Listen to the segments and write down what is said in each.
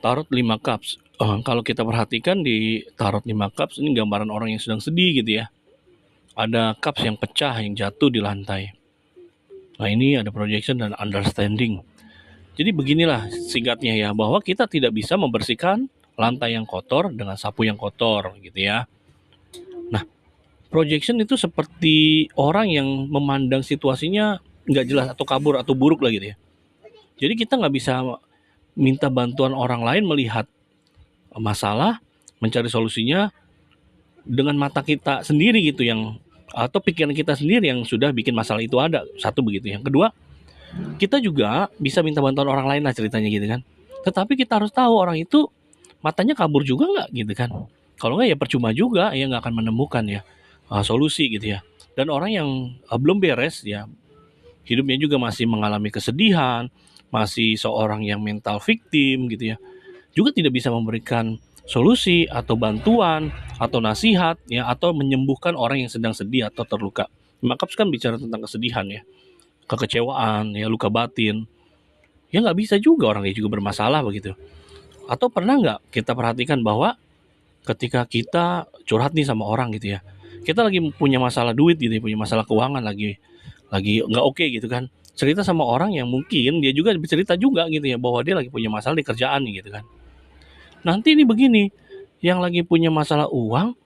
Tarot 5 cups, kalau kita perhatikan di tarot 5 cups ini gambaran orang yang sedang sedih gitu ya. Ada cups yang pecah, yang jatuh di lantai. Nah ini ada projection dan understanding. Jadi beginilah singkatnya ya, bahwa kita tidak bisa membersihkan lantai yang kotor dengan sapu yang kotor gitu ya. Nah, projection itu seperti orang yang memandang situasinya nggak jelas atau kabur atau buruk lah gitu ya. Jadi kita nggak bisa minta bantuan orang lain melihat masalah, mencari solusinya dengan mata kita sendiri gitu, yang atau pikiran kita sendiri yang sudah bikin masalah itu ada. Satu begitu. Yang kedua, kita juga bisa minta bantuan orang lain lah ceritanya gitu kan. Tetapi kita harus tahu orang itu matanya kabur juga nggak gitu kan. Kalau nggak ya percuma juga, ya nggak akan menemukan ya solusi gitu ya. Dan orang yang belum beres ya, hidupnya juga masih mengalami kesedihan, masih seorang yang mental victim gitu ya, juga tidak bisa memberikan solusi atau bantuan atau nasihat ya, atau menyembuhkan orang yang sedang sedih atau terluka. Maka kan bicara tentang kesedihan ya, kekecewaan ya, luka batin. Ya nggak bisa juga, orang dia juga bermasalah begitu. Atau pernah nggak kita perhatikan bahwa ketika kita curhat nih sama orang gitu ya, kita lagi punya masalah duit gitu ya, punya masalah keuangan, lagi nggak oke gitu kan, cerita sama orang yang mungkin dia juga bercerita juga gitu ya, bahwa dia lagi punya masalah di kerjaan nih gitu kan. Nanti ini begini, yang lagi punya masalah uang,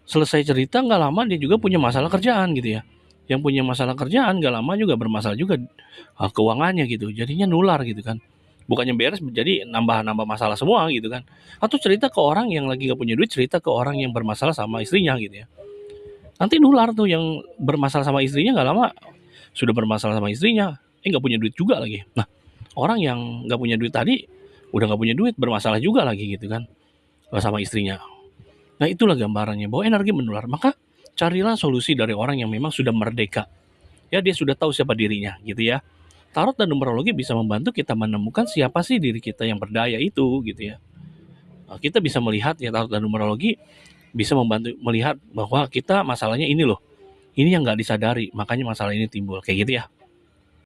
selesai cerita nggak lama dia juga punya masalah kerjaan gitu ya. Yang punya masalah kerjaan nggak lama juga bermasalah juga keuangannya gitu. Jadinya nular gitu kan. Bukannya beres, jadi nambah-nambah masalah semua gitu kan. Atau cerita ke orang yang lagi nggak punya duit, cerita ke orang yang bermasalah sama istrinya gitu ya. Nanti nular tuh, yang bermasalah sama istrinya nggak lama sudah bermasalah sama istrinya, nggak punya duit juga lagi. Nah, orang yang nggak punya duit tadi udah nggak punya duit, bermasalah juga lagi gitu kan sama istrinya. Nah itulah gambarannya bahwa energi menular. Maka carilah solusi dari orang yang memang sudah merdeka. Ya dia sudah tahu siapa dirinya gitu ya. Tarot dan numerologi bisa membantu kita menemukan siapa sih diri kita yang berdaya itu gitu ya. Nah, kita bisa melihat ya, tarot dan numerologi bisa membantu melihat bahwa kita masalahnya ini loh. Ini yang nggak disadari, makanya masalah ini timbul kayak gitu ya.